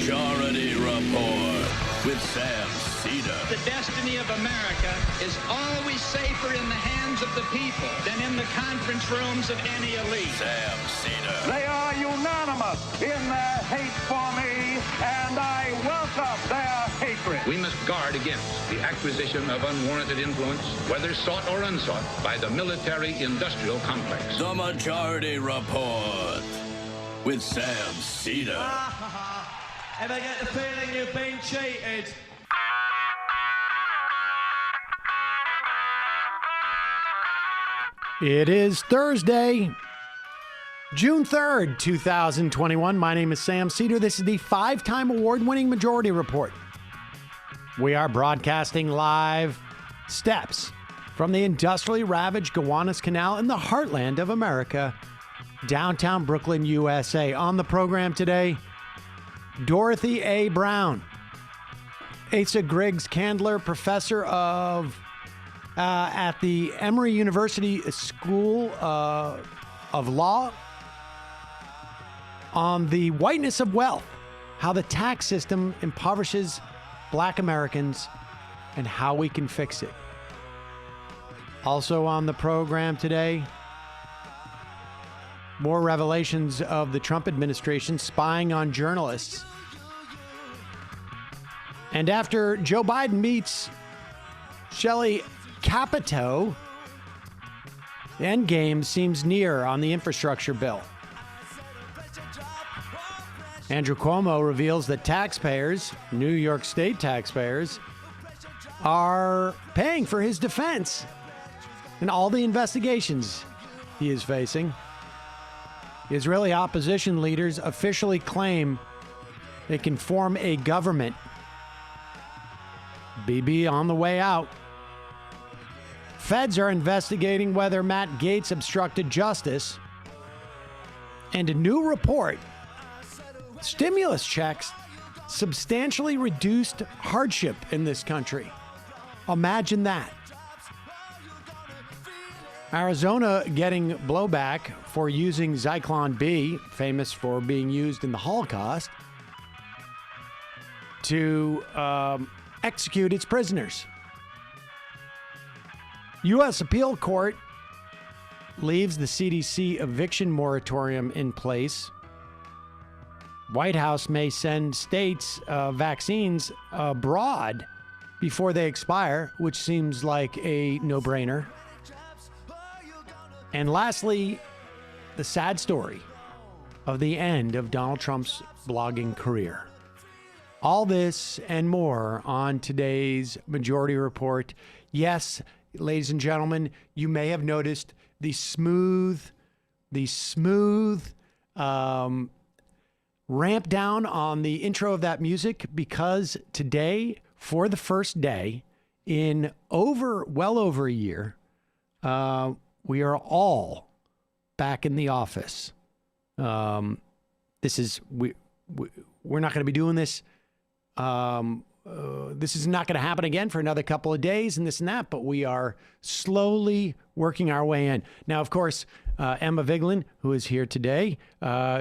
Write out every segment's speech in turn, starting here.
Majority Report with Sam Seder. The destiny of America is always safer in the hands of the people than in the conference rooms of any elite. Sam Seder. They are unanimous in their hate for me, and I welcome their hatred. We must guard against the acquisition of unwarranted influence, whether sought or unsought, by the military-industrial complex. The Majority Report with Sam Seder. Ever get the feeling you've been cheated? It is Thursday, June 3rd, 2021. My name is Sam Seder. This is the 5-time award-winning Majority Report. We are broadcasting live steps from the industrially ravaged Gowanus Canal in the heartland of America, downtown Brooklyn, USA. On the program today, Dorothy A. Brown, Asa Griggs Candler, professor of at the Emory University School of Law, on the Whiteness of Wealth, how the tax system impoverishes Black Americans and how we can fix it. Also on the program today, more revelations of the Trump administration spying on journalists. And after Joe Biden meets Shelley Capito, the endgame seems near on the infrastructure bill. Andrew Cuomo reveals that taxpayers, New York State taxpayers, are paying for his defense and all the investigations he is facing. Israeli opposition leaders officially claim they can form a government. Bibi on the way out. Feds are investigating whether Matt Gaetz obstructed justice. And a new report, stimulus checks substantially reduced hardship in this country. Imagine that. Arizona getting blowback for using Zyklon B, famous for being used in the Holocaust, to execute its prisoners. U.S. Appeal Court leaves the CDC eviction moratorium in place. White House may send states vaccines abroad before they expire, which seems like a no-brainer. And lastly, the sad story of the end of Donald Trump's blogging career. All this and more on today's Majority Report. Yes, ladies and gentlemen, you may have noticed the smooth ramp down on the intro of that music, because today, for the first day in well over a year, we are all back in the office. We're not going to be doing this. This is not going to happen again for another couple of days and this and that, but we are slowly working our way in. Now, of course, Emma Vigeland, who is here today,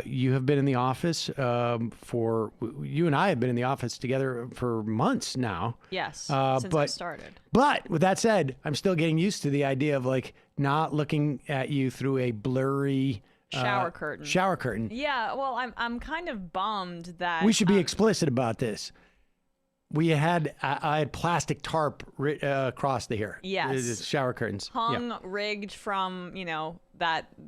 you have been in the office you and I have been in the office together for months now. Yes, since I started. But with that said, I'm still getting used to the idea of not looking at you through a blurry shower curtain. Shower curtain. Yeah, well, I'm kind of bummed that we should be explicit about this. I had plastic tarp across the here. Yes. Shower curtains. Hung, rigged from,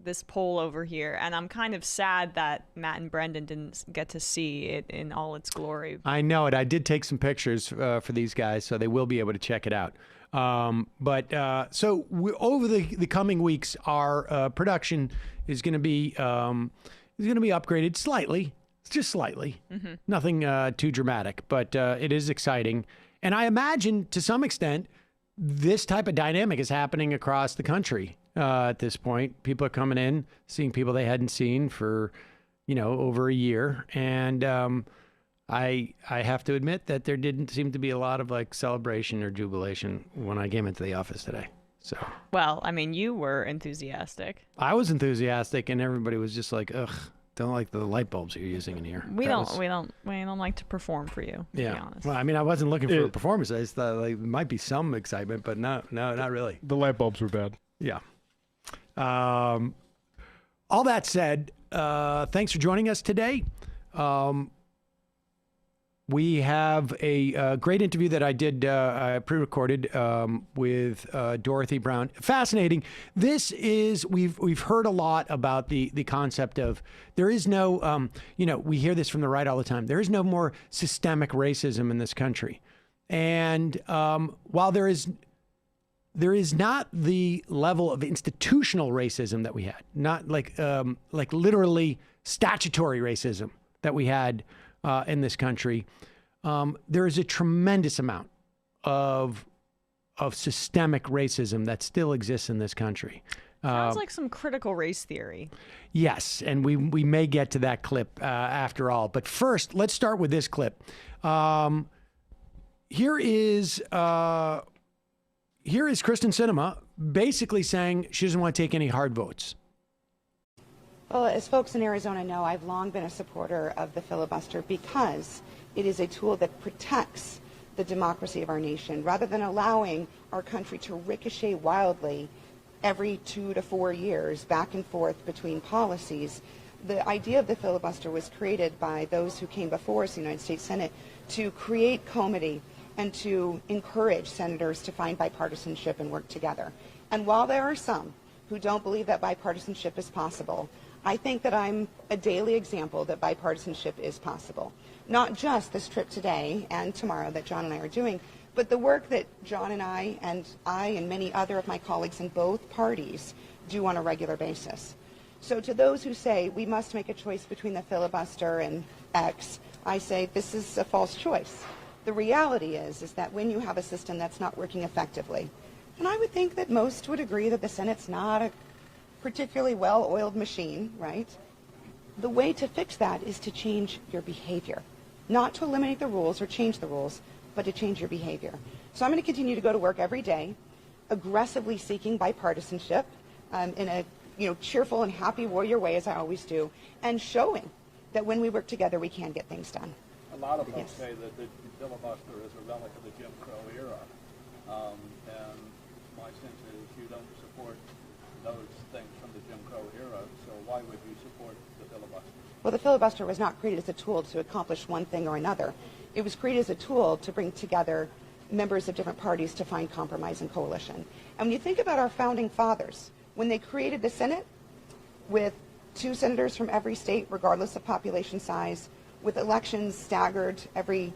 this pole over here. And I'm kind of sad that Matt and Brendan didn't get to see it in all its glory. I know it. I did take some pictures for these guys, so they will be able to check it out. Over the coming weeks, our production is going to be upgraded slightly. Just slightly. Mm-hmm. Nothing too dramatic, but it is exciting. And I imagine, to some extent, this type of dynamic is happening across the country at this point. People are coming in, seeing people they hadn't seen for, over a year. And I have to admit that there didn't seem to be a lot of celebration or jubilation when I came into the office today. So. Well, you were enthusiastic. I was enthusiastic, and everybody was just like, ugh. Don't like the light bulbs you're using in here. We don't like to perform for you. To be honest. Well, I mean, I wasn't looking for a performance. I just thought like there might be some excitement, but no, not really. The light bulbs were bad. Yeah. All that said, thanks for joining us today. We have a great interview that I did, pre-recorded with Dorothy Brown. Fascinating. This is we've heard a lot about the concept of there is no, we hear this from the right all the time. There is no more systemic racism in this country, and while there is not the level of institutional racism that we had, not like literally statutory racism that we had in this country. There is a tremendous amount of systemic racism that still exists in this country. Sounds like some critical race theory. Yes, and we may get to that clip after all. But first, let's start with this clip. Here is Kristen Sinema basically saying she doesn't want to take any hard votes. Well, as folks in Arizona know, I've long been a supporter of the filibuster because it is a tool that protects the democracy of our nation rather than allowing our country to ricochet wildly every 2 to 4 years back and forth between policies. The idea of the filibuster was created by those who came before us, the United States Senate, to create comity and to encourage senators to find bipartisanship and work together. And while there are some who don't believe that bipartisanship is possible, I think that I'm a daily example that bipartisanship is possible. Not just this trip today and tomorrow that John and I are doing, but the work that John and I and many other of my colleagues in both parties do on a regular basis. So to those who say we must make a choice between the filibuster and X, I say this is a false choice. The reality is that when you have a system that's not working effectively, and I would think that most would agree that the Senate's not a particularly well-oiled machine, right? The way to fix that is to change your behavior, not to eliminate the rules or change the rules, but to change your behavior. So I'm going to continue to go to work every day, aggressively seeking bipartisanship in a cheerful and happy warrior way, as I always do, and showing that when we work together, we can get things done. A lot of folks say that the filibuster is a relic of the Jim Crow era, and my sense is you don't support those things from the Jim Crow era, so why would you support the filibuster? Well, the filibuster was not created as a tool to accomplish one thing or another. It was created as a tool to bring together members of different parties to find compromise and coalition. And when you think about our founding fathers, when they created the Senate with 2 senators from every state, regardless of population size, with elections staggered every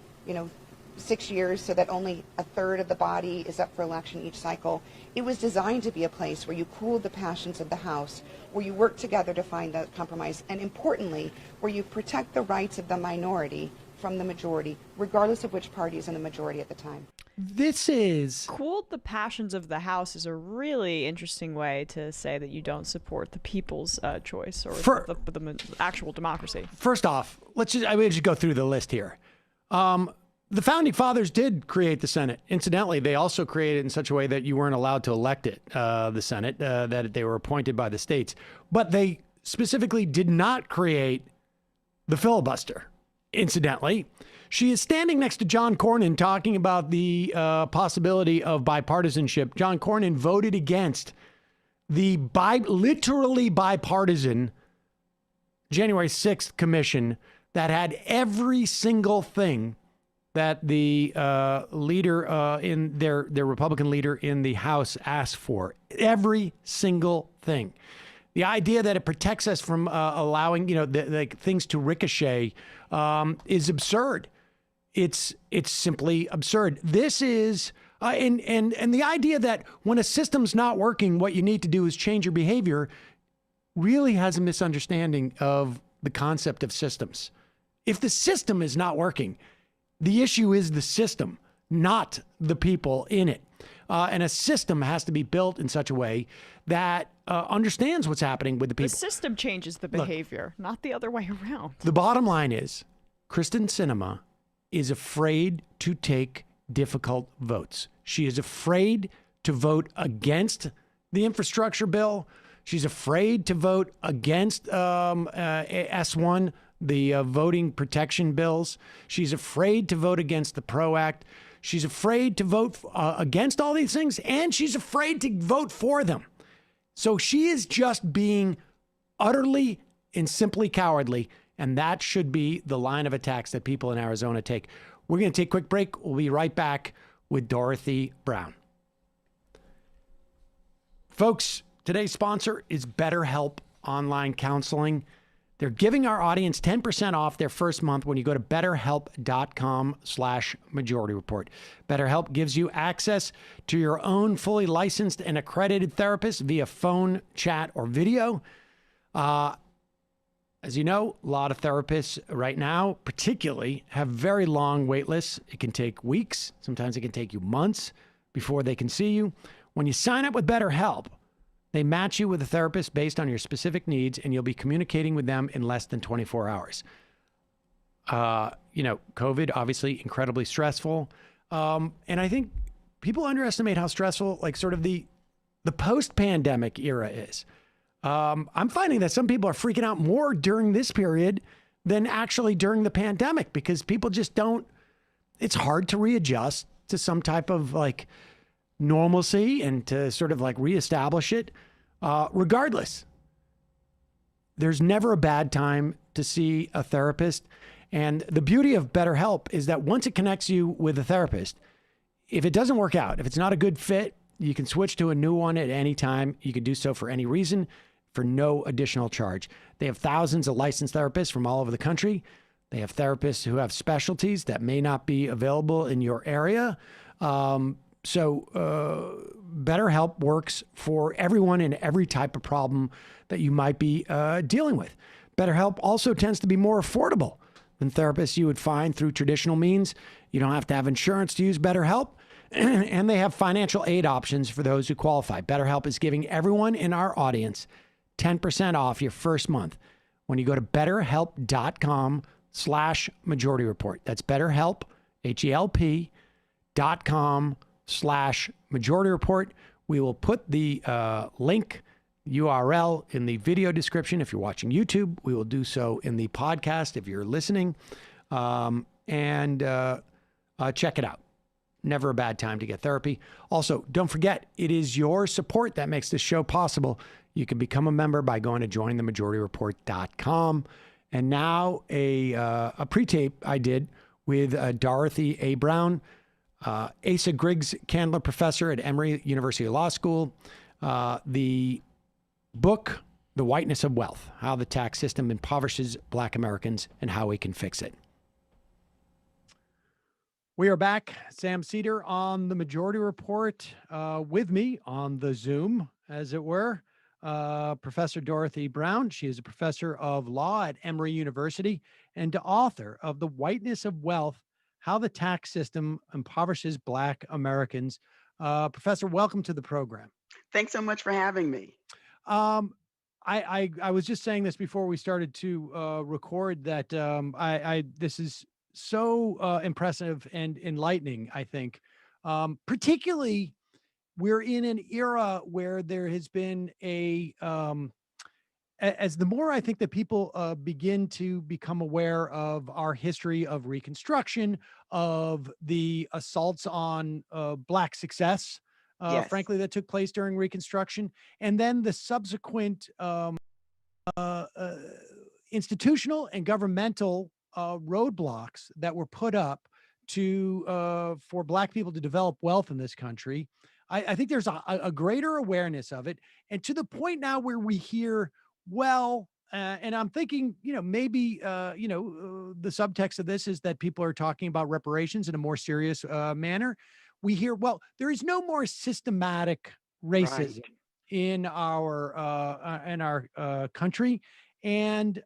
6 years so that only a third of the body is up for election each cycle. It was designed to be a place where you cooled the passions of the House, where you work together to find that compromise, and importantly, where you protect the rights of the minority from the majority, regardless of which party is in the majority at the time. This is... Cooled the passions of the House is a really interesting way to say that you don't support the people's choice or the actual democracy. First off, I will just go through the list here. The Founding Fathers did create the Senate. Incidentally, they also created it in such a way that you weren't allowed to elect it, the Senate, that they were appointed by the states. But they specifically did not create the filibuster, incidentally. She is standing next to John Cornyn talking about the possibility of bipartisanship. John Cornyn voted against the literally bipartisan January 6th commission that had every single thing that the leader in their Republican leader in the House asked for. Every single thing. The idea that it protects us from allowing things to ricochet is absurd. It's simply absurd. This is and the idea that when a system's not working, what you need to do is change your behavior really has a misunderstanding of the concept of systems. If the system is not working, the issue is the system, not the people in it. And a system has to be built in such a way that understands what's happening with the people. The system changes the behavior, not the other way around. The bottom line is Kristen Sinema is afraid to take difficult votes. She is afraid to vote against the infrastructure bill. She's afraid to vote against S1, the voting protection bills. She's afraid to vote against the PRO Act. She's afraid to vote against all these things, and she's afraid to vote for them. So she is just being utterly and simply cowardly, and that should be the line of attacks that people in Arizona take. We're going to take a quick break. We'll be right back with Dorothy Brown. Folks, today's sponsor is BetterHelp Online Counseling. They're giving our audience 10% off their first month when you go to betterhelp.com/Majority Report. BetterHelp gives you access to your own fully licensed and accredited therapist via phone, chat, or video. As you know, a lot of therapists right now, particularly, have very long wait lists. It can take weeks. Sometimes it can take you months before they can see you. When you sign up with BetterHelp, they match you with a therapist based on your specific needs, and you'll be communicating with them in less than 24 hours. COVID, obviously incredibly stressful. And I think people underestimate how stressful, like sort of the post-pandemic era is. I'm finding that some people are freaking out more during this period than actually during the pandemic, because people just it's hard to readjust to some type of like normalcy and to sort of like reestablish it. Regardless, there's never a bad time to see a therapist. And the beauty of BetterHelp is that once it connects you with a therapist, if it doesn't work out, if it's not a good fit, you can switch to a new one at any time. You can do so for any reason for no additional charge. They have thousands of licensed therapists from all over the country. They have therapists who have specialties that may not be available in your area. So BetterHelp works for everyone in every type of problem that you might be dealing with. BetterHelp also tends to be more affordable than therapists you would find through traditional means. You don't have to have insurance to use BetterHelp, and they have financial aid options for those who qualify. BetterHelp is giving everyone in our audience 10% off your first month when you go to betterhelp.com/Majority Report. That's BetterHelp, HELP.com/Majority Report. We will put the link URL in the video description. If you're watching YouTube, we will do so in the podcast if you're listening. And check it out. Never a bad time to get therapy. Also, don't forget, it is your support that makes this show possible. You can become a member by going to jointhemajorityreport.com. And now a pre-tape I did with Dorothy A. Brown, Asa Griggs Candler Professor at Emory University Law School. The book, The Whiteness of Wealth, How the Tax System Impoverishes Black Americans and How We Can Fix It. We are back. Sam Seder on the Majority Report. With me on the Zoom, as it were, Professor Dorothy Brown. She is a professor of law at Emory University and the author of The Whiteness of Wealth, How the Tax System Impoverishes Black Americans. Professor, welcome to the program. Thanks so much for having me. I was just saying this before we started to record that this is so impressive and enlightening, I think. Particularly, we're in an era where there has been as the more I think that people begin to become aware of our history of Reconstruction, of the assaults on Black success, Yes. frankly, that took place during Reconstruction, and then the subsequent institutional and governmental roadblocks that were put up for Black people to develop wealth in this country. I think there's a greater awareness of it, and to the point now where we hear, and I'm thinking, maybe, the subtext of this is that people are talking about reparations in a more serious manner. We hear, there is no more systematic racism in our country, and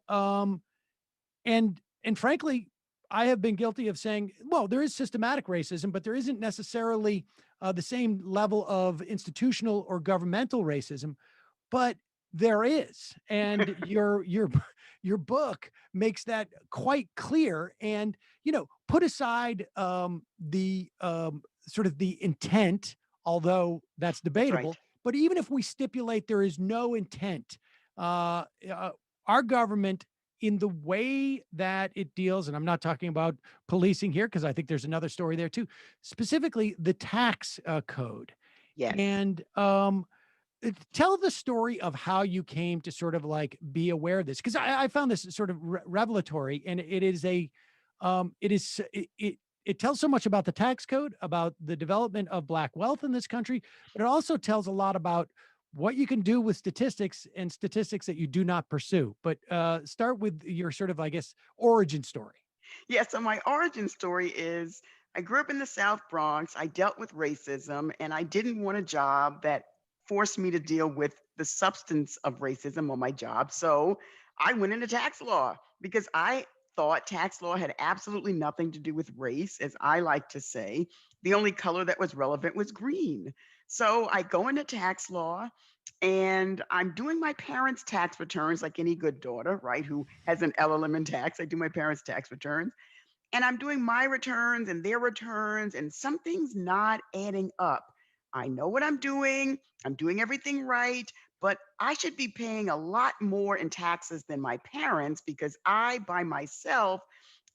frankly, I have been guilty of saying, there is systematic racism, but there isn't necessarily the same level of institutional or governmental racism, but there is. And your book makes that quite clear. And, put aside the sort of the intent, although that's debatable, But even if we stipulate there is no intent, our government, in the way that it deals, and I'm not talking about policing here because I think there's another story there too, specifically the tax code. Yes. And tell the story of how you came to sort of like be aware of this, because I found this sort of revelatory, and it tells so much about the tax code, about the development of black wealth in this country, but it also tells a lot about what you can do with statistics and statistics that you do not pursue. But start with your sort of, I guess, origin story. Yeah, so my origin story is I grew up in the South Bronx. I dealt with racism, and I didn't want a job that forced me to deal with the substance of racism on my job. So I went into tax law because I thought tax law had absolutely nothing to do with race, as I like to say. The only color that was relevant was green. So I go into tax law, and I'm doing my parents' tax returns like any good daughter, right? Who has an LLM in tax. I do my parents' tax returns, and I'm doing my returns and their returns, and something's not adding up. I know what I'm doing everything right, but I should be paying a lot more in taxes than my parents because I, by myself,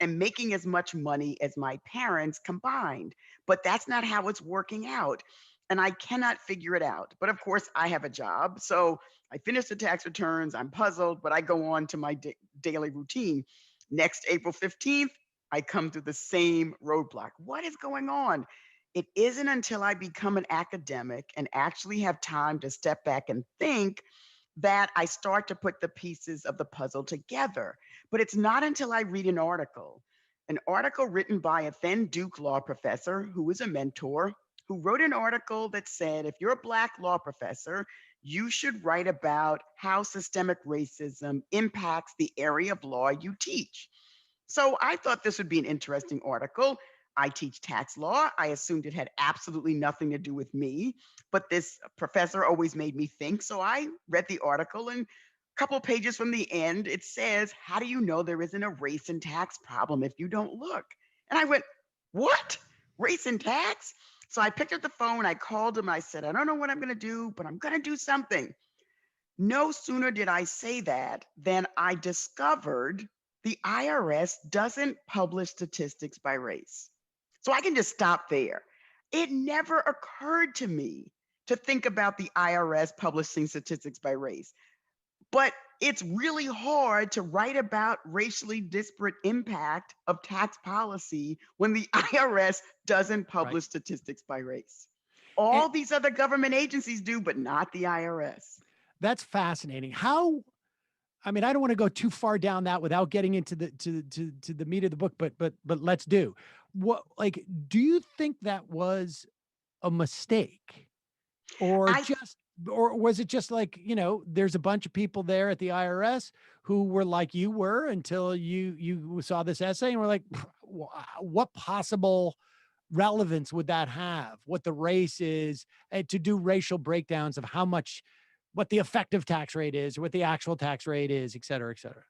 am making as much money as my parents combined. But that's not how it's working out. And I cannot figure it out. But of course, I have a job. So I finish the tax returns. I'm puzzled, but I go on to my daily routine. Next April 15th, I come to the same roadblock. What is going on? It isn't until I become an academic and actually have time to step back and think that I start to put the pieces of the puzzle together. But it's not until I read an article written by a then Duke law professor who was a mentor, who wrote an article that said, if you're a Black law professor, you should write about how systemic racism impacts the area of law you teach. So I thought this would be an interesting article. I teach tax law. I assumed it had absolutely nothing to do with me, but this professor always made me think. So I read the article, and a couple pages from the end, it says, how do you know there isn't a race and tax problem if you don't look? And I went, what? Race and tax? So I picked up the phone, I called him, I said, I don't know what I'm going to do, but I'm going to do something. No sooner did I say that than I discovered the IRS doesn't publish statistics by race. So I can just stop there. It never occurred to me to think about the IRS publishing statistics by race. But it's really hard to write about racially disparate impact of tax policy when the IRS doesn't publish statistics by race. All these other government agencies do, but not the IRS. That's fascinating. How, I mean, I don't want to go too far down that without getting into the to the meat of the book, but let's do. What, like, do you think that was a mistake, or or was it just like, there's a bunch of people there at the IRS who were like you were until you saw this essay and were like, what possible relevance would that have? What the race is, and to do racial breakdowns of how much, what the effective tax rate is, what the actual tax rate is, et cetera, et cetera.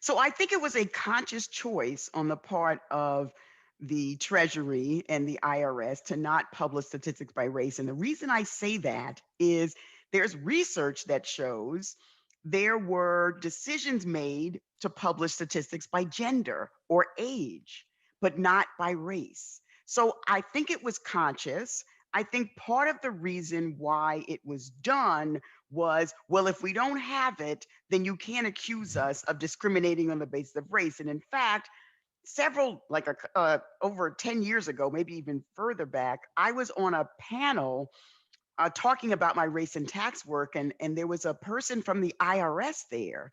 So I think it was a conscious choice on the part of the Treasury and the IRS to not publish statistics by race. And the reason I say that is there's research that shows there were decisions made to publish statistics by gender or age, but not by race. So I think it was conscious. I think part of the reason why it was done was, well, if we don't have it, then you can't accuse us of discriminating on the basis of race. And in fact, several, like over 10 years ago, maybe even further back, I was on a panel talking about my race and tax work. And there was a person from the IRS there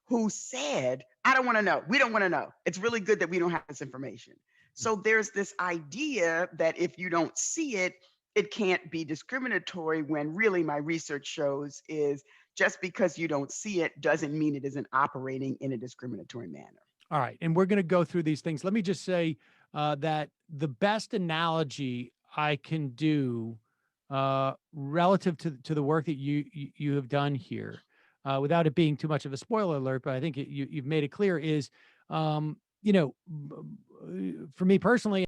who said, I don't want to know. We don't want to know. It's really good that we don't have this information. So there's this idea that if you don't see it, it can't be discriminatory, when really my research shows is just because you don't see it doesn't mean it isn't operating in a discriminatory manner. All right. And we're going to go through these things. Let me just say that the best analogy I can do relative to the work that you have done here, without it being too much of a spoiler alert, but I think you've made it clear, is, for me personally,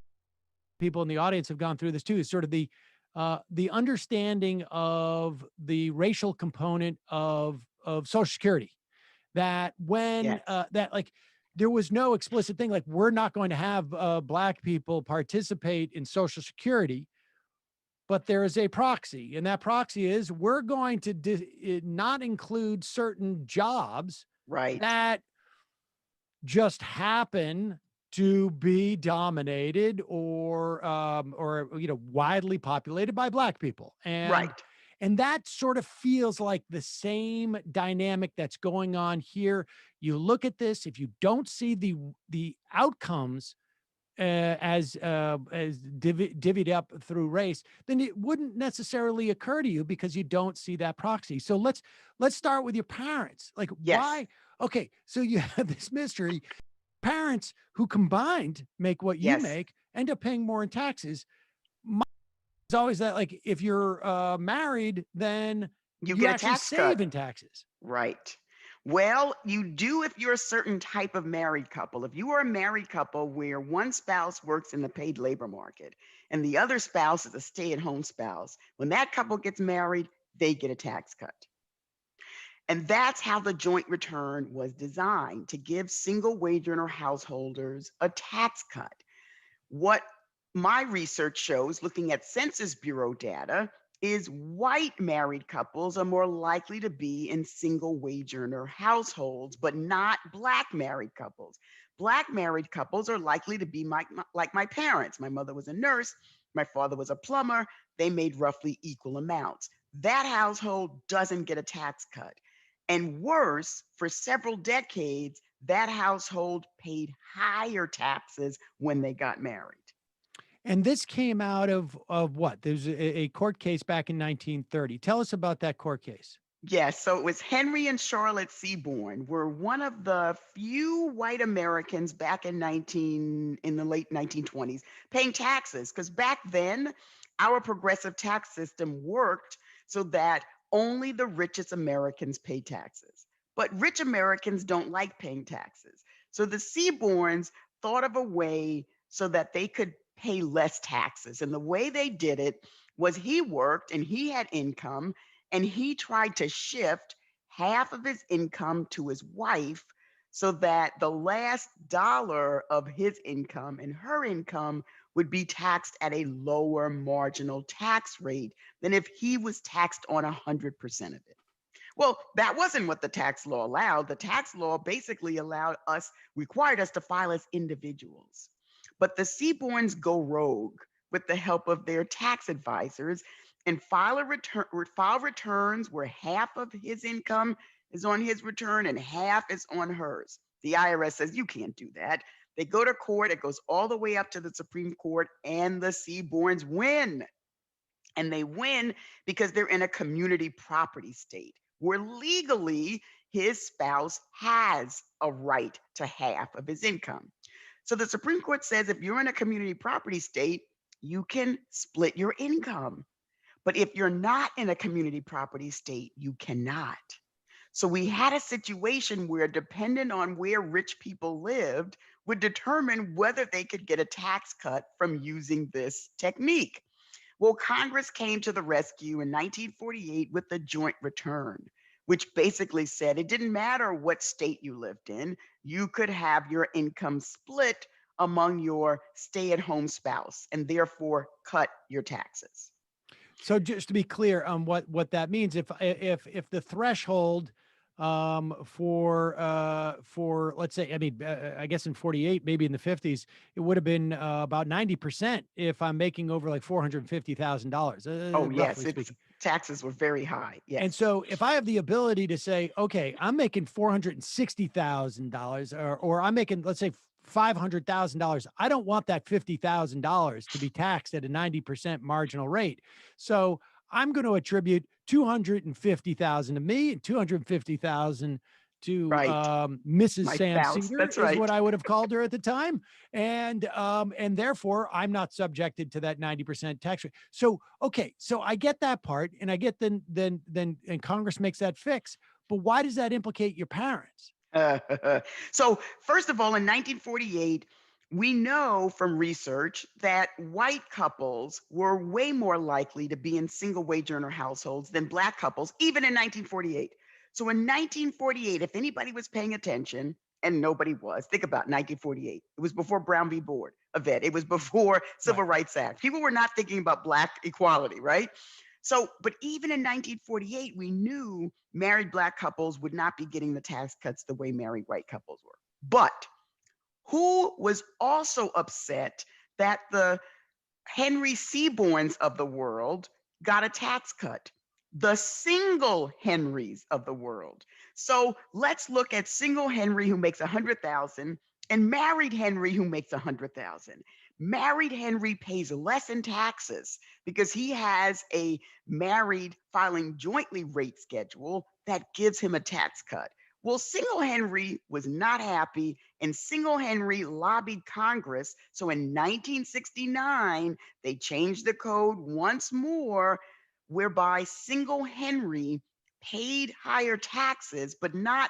people in the audience have gone through this too, is sort of the the understanding of the racial component of Social Security. That when Yes. that like there was no explicit thing like we're not going to have Black people participate in Social Security, but there is a proxy, and that proxy is we're going to not include certain jobs Right. that just happen to be dominated or widely populated by Black people. Right. And that sort of feels like the same dynamic that's going on here. You look at this, if you don't see the outcomes as divvied up through race, then it wouldn't necessarily occur to you because you don't see that proxy. So let's start with your parents. Like, Yes. why? Okay, so you have this mystery. Parents who combined make what you Yes. make end up paying more in taxes. It's always that, like, if you're married, then You you get a actually tax save cut. in taxes. Right. Well, you do if you're a certain type of married couple. If you are a married couple where one spouse works in the paid labor market and the other spouse is a stay-at-home spouse, when that couple gets married, they get a tax cut. And that's how the joint return was designed, to give single wage earner householders a tax cut. What my research shows, looking at Census Bureau data, is white married couples are more likely to be in single wage earner households, but not Black married couples. Black married couples are likely to be like my parents. My mother was a nurse, my father was a plumber. They made roughly equal amounts. That household doesn't get a tax cut. And worse, for several decades, that household paid higher taxes when they got married. And this came out of what? There's a court case back in 1930. Tell us about that court case. Yes, so it was Henry and Charlotte Seaborn were one of the few white Americans back in the late 1920s paying taxes, because back then our progressive tax system worked so that only the richest Americans pay taxes. But rich Americans don't like paying taxes. So the Seaborns thought of a way so that they could pay less taxes. And the way they did it was he worked and he had income, and he tried to shift half of his income to his wife so that the last dollar of his income and her income would be taxed at a lower marginal tax rate than if he was taxed on 100% of it. Well, that wasn't what the tax law allowed. The tax law basically required us to file as individuals. But the Seaborns go rogue with the help of their tax advisors and file returns where half of his income is on his return and half is on hers. The IRS says you can't do that. They go to court, it goes all the way up to the Supreme Court, and the Seaborns win. And they win because they're in a community property state where legally his spouse has a right to half of his income. So the Supreme Court says if you're in a community property state, you can split your income. But if you're not in a community property state, you cannot. So we had a situation where, depending on where rich people lived, would determine whether they could get a tax cut from using this technique. Well, Congress came to the rescue in 1948 with the joint return, which basically said it didn't matter what state you lived in, you could have your income split among your stay-at-home spouse and therefore cut your taxes. So just to be clear on what that means, if the threshold for let's say, I mean, I guess in 48, maybe in the 50s, it would have been about 90% if I'm making over like $450,000. Oh, yes, roughly speaking. taxes were very high. Yes. And so if I have the ability to say, okay, I'm making $460,000 or I'm making, let's say, $500,000, I don't want that $50,000 to be taxed at a 90% marginal rate. So I'm going to attribute $250,000 to me and $250,000 to Mrs. My Sam spouse. Seder, That's is right. what I would have called her at the time. And therefore I'm not subjected to that 90% tax rate. So, okay. So I get that part, and I get then and Congress makes that fix, but why does that implicate your parents? So first of all, in 1948, We know from research that white couples were way more likely to be in single wage earner households than black couples, even in 1948. So in 1948, if anybody was paying attention, and nobody was, think about 1948. It was before Brown v. Board of Ed. It was before Civil Rights Act. People were not thinking about black equality, right? So, but even in 1948, we knew married black couples would not be getting the tax cuts the way married white couples were. But who was also upset that the Henry Seaborns of the world got a tax cut? The single Henrys of the world. So let's look at single Henry who makes 100,000 and married Henry who makes 100,000. Married Henry pays less in taxes because he has a married filing jointly rate schedule that gives him a tax cut. Well, single Henry was not happy, and single Henry lobbied Congress. So in 1969, they changed the code once more, whereby single Henry paid higher taxes, but not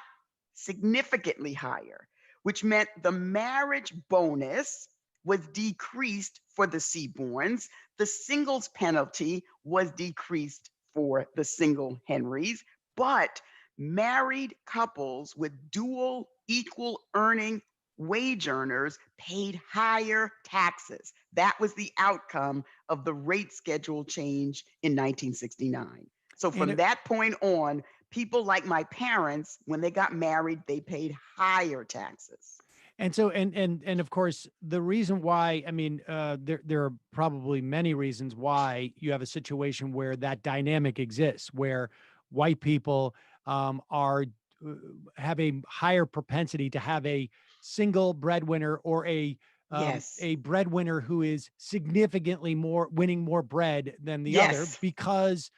significantly higher, which meant the marriage bonus was decreased for the Seaborns. The singles penalty was decreased for the single Henrys, but married couples with dual equal earning wage earners paid higher taxes. That was the outcome of the rate schedule change in 1969. So from that point on, people like my parents, when they got married, they paid higher taxes. And so, and of course, the reason why, I mean, there are probably many reasons why you have a situation where that dynamic exists, where white people have a higher propensity to have a single breadwinner or a breadwinner who is significantly more winning more bread than the other, because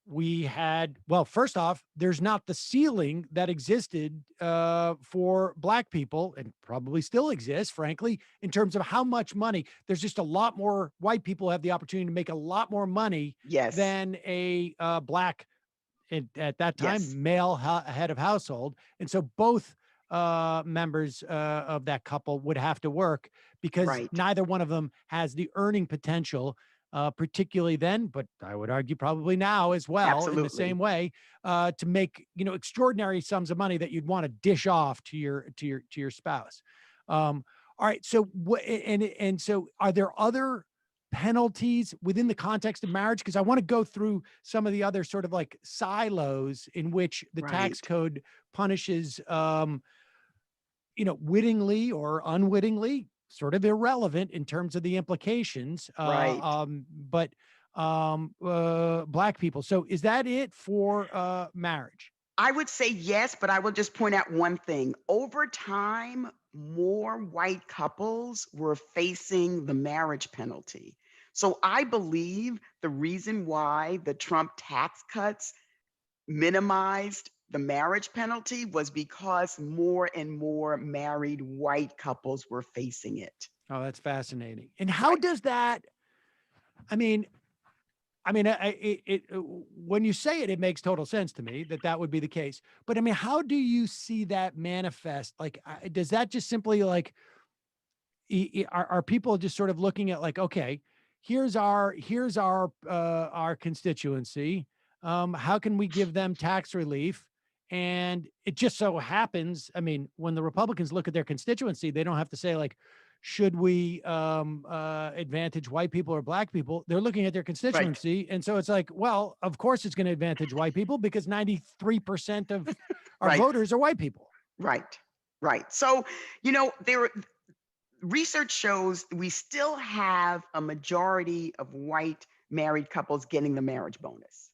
we had, well, first off, there's not the ceiling that existed for black people, and probably still exists, frankly, in terms of how much money. There's just a lot more white people have the opportunity to make a lot more money than a black, at that time, male head of household. And so both members of that couple would have to work, because neither one of them has the earning potential, particularly then, but I would argue probably now as well, in the same way, to make, extraordinary sums of money that you'd want to dish off to your spouse. All right. So so are there other penalties within the context of marriage? Because I want to go through some of the other sort of like silos in which the tax code punishes, wittingly or unwittingly, sort of irrelevant in terms of the implications, but black people. So is that it for marriage? I would say yes, but I will just point out one thing. Over time, more white couples were facing the marriage penalty. So I believe the reason why the Trump tax cuts minimized the marriage penalty was because more and more married white couples were facing it. Oh, that's fascinating. And how does that, when you say it, it makes total sense to me that would be the case. But I mean, how do you see that manifest? Like, does that just simply like, are people just sort of looking at like, okay, here's our constituency. How can we give them tax relief? And it just so happens, I mean, when the Republicans look at their constituency, they don't have to say like, should we advantage white people or black people? They're looking at their constituency. And so it's like, well, of course it's going to advantage white people, because 93% of our voters are white people. Right. So, research shows we still have a majority of white married couples getting the marriage bonus,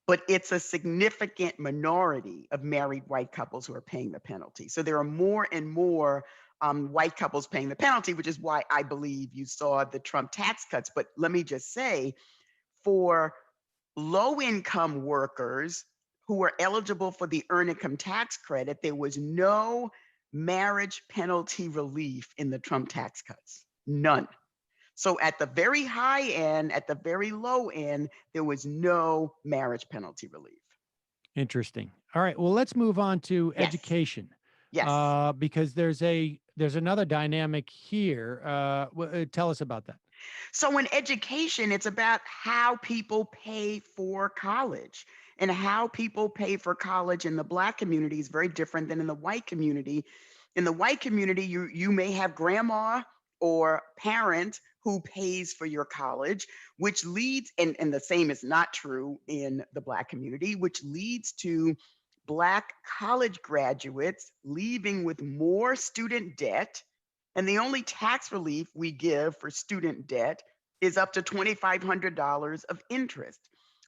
but it's a significant minority of married white couples who are paying the penalty. So there are more and more white couples paying the penalty, which is why I believe you saw the Trump tax cuts. But let me just say, for low-income workers who were eligible for the earned income tax credit, there was no marriage penalty relief in the Trump tax cuts. None. So at the very high end, at the very low end, there was no marriage penalty relief. Interesting. All right. Well, let's move on to education. Yes. because there's another dynamic here. Tell us about that. So in education, it's about how people pay for college. And how people pay for college in the Black community is very different than in the white community. In the white community, you may have grandma or parent who pays for your college, which leads, and the same is not true in the Black community, which leads to Black college graduates leaving with more student debt. And the only tax relief we give for student debt is up to $2,500 of interest,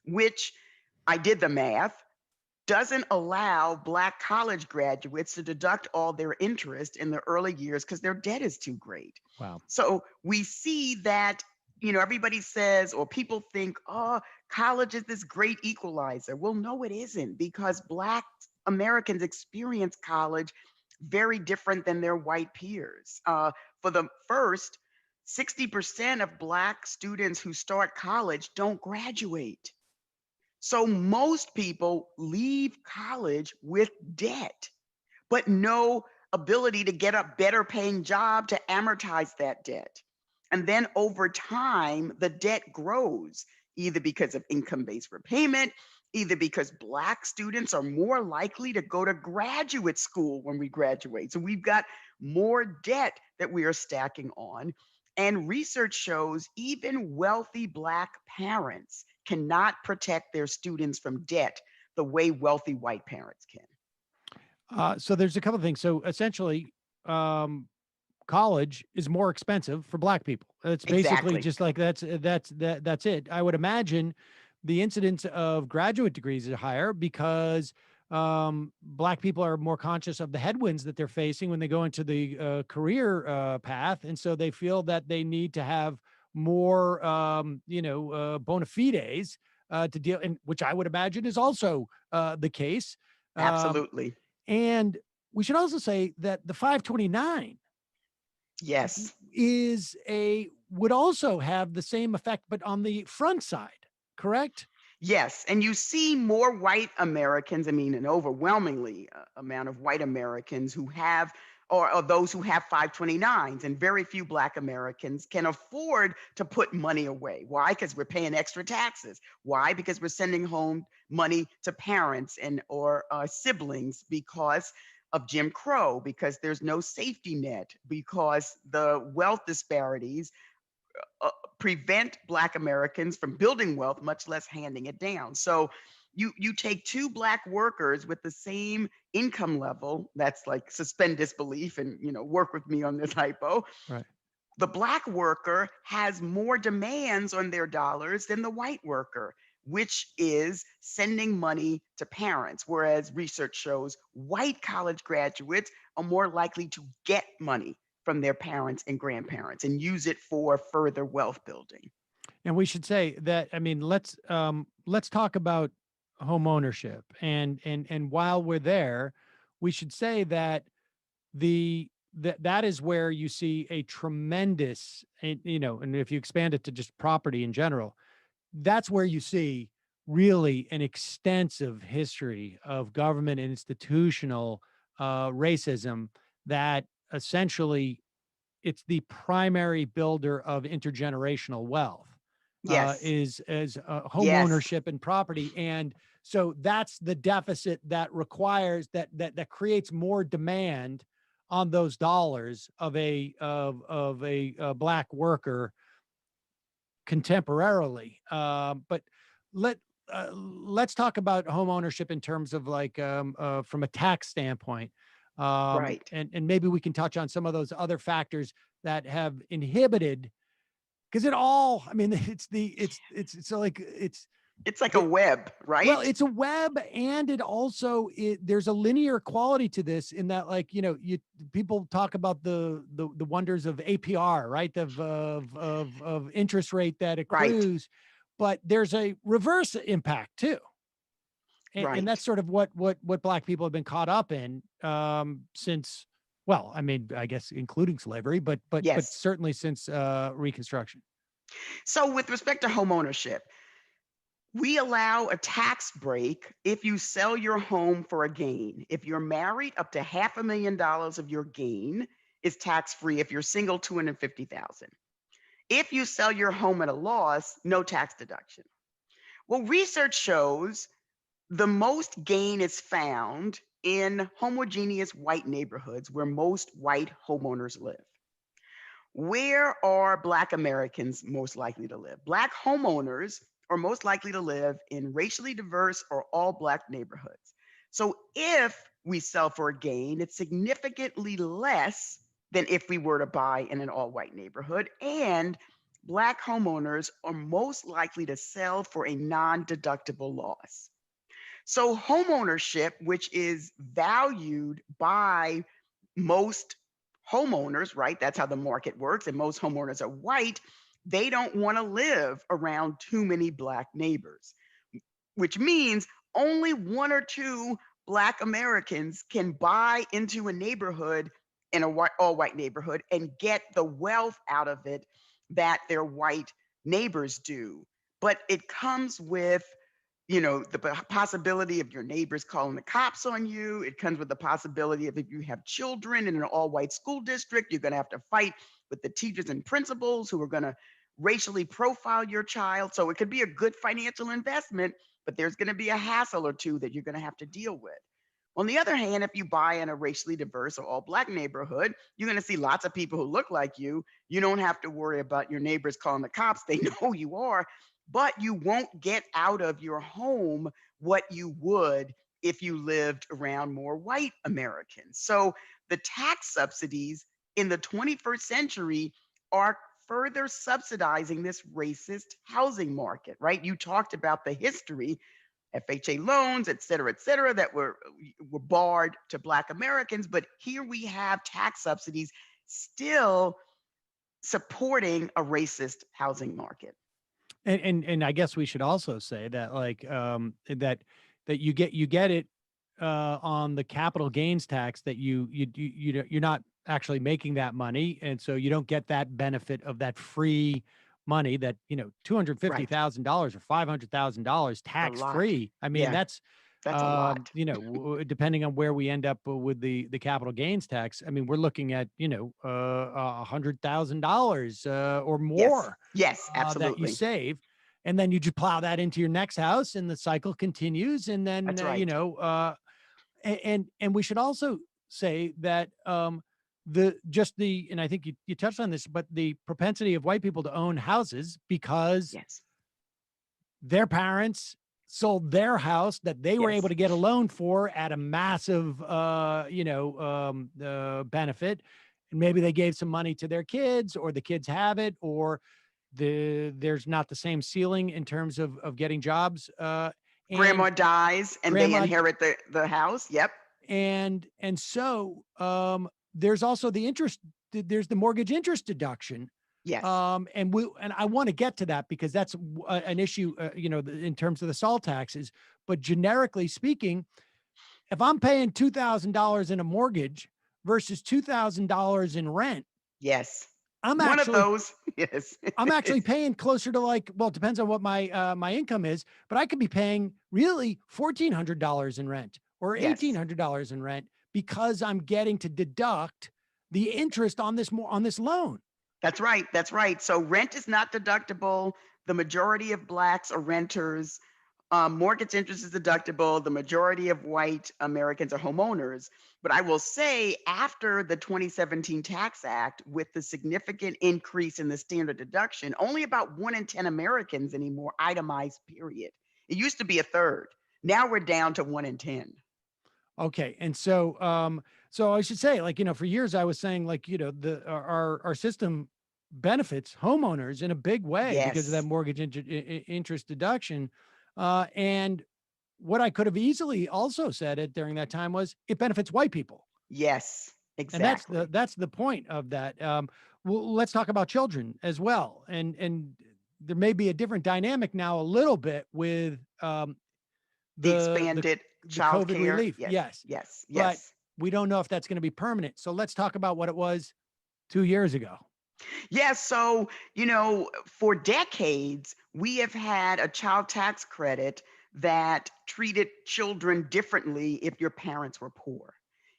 which I did the math, doesn't allow Black college graduates to deduct all their interest in the early years because their debt is too great. Wow. So we see that, everybody says, or people think, oh, college is this great equalizer. Well, no, it isn't, because Black Americans experience college very different than their white peers. For the first, 60% of Black students who start college don't graduate. So most people leave college with debt, but no ability to get a better paying job to amortize that debt. And then over time, the debt grows, either because of income-based repayment, either because Black students are more likely to go to graduate school when we graduate. So we've got more debt that we are stacking on. And research shows even wealthy Black parents cannot protect their students from debt the way wealthy white parents can. So there's a couple of things. So essentially, college is more expensive for Black people. It's basically Exactly. just like that's it. I would imagine the incidence of graduate degrees is higher because Black people are more conscious of the headwinds that they're facing when they go into the career path, and so they feel that they need to have more bona fides to deal, and which I would imagine is also the case. Absolutely. And we should also say that the 529 Yes. would also have the same effect, but on the front side, correct? Yes. And you see more white Americans, an overwhelmingly amount of white Americans who have, or those who have 529s, and very few Black Americans can afford to put money away. Why? Because we're paying extra taxes. Why? Because we're sending home money to parents and or siblings because of Jim Crow, because there's no safety net, because the wealth disparities prevent Black Americans from building wealth, much less handing it down. So you take two Black workers with the same income level, that's like suspend disbelief and work with me on this hypo. Right. The Black worker has more demands on their dollars than the white worker, which is sending money to parents. Whereas research shows white college graduates are more likely to get money from their parents and grandparents and use it for further wealth building. And we should say that, let's talk about home ownership. And while we're there, we should say that that is where you see a tremendous, and if you expand it to just property in general, that's where you see really an extensive history of government and institutional racism that essentially it's the primary builder of intergenerational wealth. Yes. Is home Yes. ownership and property. And so that's the deficit that requires that creates more demand on those dollars of a Black worker contemporarily. But let's talk about home ownership in terms of from a tax standpoint. Right. And maybe we can touch on some of those other factors that have inhibited, because it's like a web, right? Well, it's a web, and there's a linear quality to this in that, people talk about the wonders of APR, right? Of interest rate that accrues, right. But there's a reverse impact too. Right. And that's sort of what Black people have been caught up in since, I guess including slavery, but certainly since Reconstruction. So with respect to home ownership, We allow a tax break if you sell your home for a gain. If you're married, up to $500,000 of your gain is tax free. If you're single, 250,000. If you sell your home at a loss, no tax deduction. Well, research shows the most gain is found in homogeneous white neighborhoods where most white homeowners live. Where are Black Americans most likely to live? Black homeowners are most likely to live in racially diverse or all Black neighborhoods. So if we sell for a gain, it's significantly less than if we were to buy in an all white neighborhood. And Black homeowners are most likely to sell for a non deductible loss. So, homeownership, which is valued by most homeowners, right? That's how the market works. And most homeowners are white. They don't want to live around too many Black neighbors, which means only one or two Black Americans can buy into a neighborhood in a all white neighborhood and get the wealth out of it that their white neighbors do. But it comes with the possibility of your neighbors calling the cops on you. It comes with the possibility of if you have children in an all white school district, you're going to have to fight with the teachers and principals who are going to racially profile your child. So it could be a good financial investment, but there's going to be a hassle or two that you're going to have to deal with. On the other hand, if you buy in a racially diverse or all Black neighborhood, you're going to see lots of people who look like you. You don't have to worry about your neighbors calling the cops. They know who you are, but you won't get out of your home what you would if you lived around more white Americans. So the tax subsidies in the 21st century are further subsidizing this racist housing market, right? You talked about the history, FHA loans, et cetera, that were barred to Black Americans. But here we have tax subsidies still supporting a racist housing market. And I guess we should also say that that you get it on the capital gains tax that you're not actually making that money, and so you don't get that benefit of that free money that $250,000 or $500,000 tax free. I mean, Yeah, that's a lot. depending on where we end up with the capital gains tax. I mean, we're looking at $100,000 or more. Yes, That you absolutely. save, and then you just plow that into your next house, and the cycle continues. And then That's right. and we should also say that and I think you touched on this, but the propensity of white people to own houses because Yes. their parents sold their house that they were Yes. able to get a loan for at a massive benefit, and maybe they gave some money to their kids, or the kids have it, or there's not the same ceiling in terms of getting jobs. Grandma dies and they inherit the house. Yep. And so there's also there's the mortgage interest deduction. Yes. And I want to get to that because that's an issue, in terms of the SALT taxes. But generically speaking, if I'm paying $2,000 in a mortgage versus $2,000 in rent, yes, I'm one actually, of those. Yes. I'm actually paying closer to it depends on what my income is, but I could be paying really $1,400 in rent or $1,800 in rent because I'm getting to deduct the interest on this loan. That's right. That's right. So rent is not deductible. The majority of Blacks are renters. Mortgage interest is deductible. The majority of white Americans are homeowners. But I will say, after the 2017 Tax Act, with the significant increase in the standard deduction, only about 1 in 10 Americans anymore itemize, period. It used to be a third. Now we're down to 1 in 10. Okay. And so, so I should say, for years I was saying, our system benefits homeowners in a big way because of that mortgage interest deduction. And what I could have easily also said it during that time was it benefits white people. Yes, exactly. And that's the point of that. Well, let's talk about children as well. And there may be a different dynamic now a little bit with the expanded child COVID care relief. Yes. But we don't know if that's going to be permanent. So let's talk about what it was 2 years ago. Yeah, so, for decades, we have had a child tax credit that treated children differently if your parents were poor.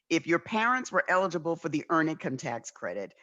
If your parents were eligible for the earned income tax credit,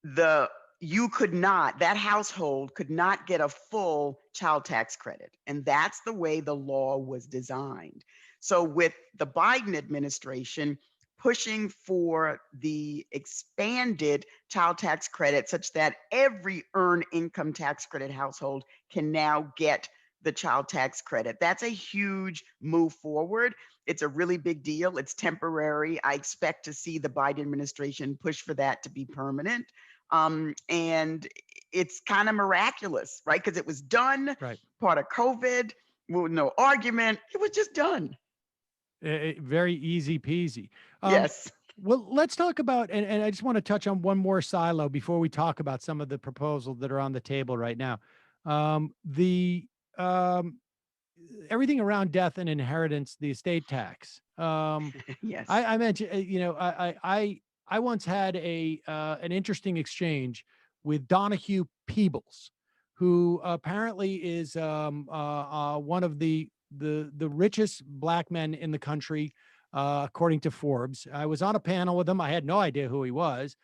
the you could not, that household could not get a full child tax credit. And that's the way the law was designed. So with the Biden administration pushing for the expanded child tax credit such that every earned income tax credit household can now get the child tax credit. That's a huge move forward. It's a really big deal. It's temporary. I expect to see the Biden administration push for that to be permanent. And it's kind of miraculous, right? Because it was done, Right. part of COVID, with no argument. It was just done. Very easy peasy. Yes. Well, let's talk about, and I just want to touch on one more silo before we talk about some of the proposals that are on the table right now. The everything around death and inheritance, the estate tax. Yes. I mentioned, I once had an interesting exchange with Donahue Peebles, who apparently is one of the richest black men in the country, according to Forbes. I was on a panel with him. I had no idea who he was.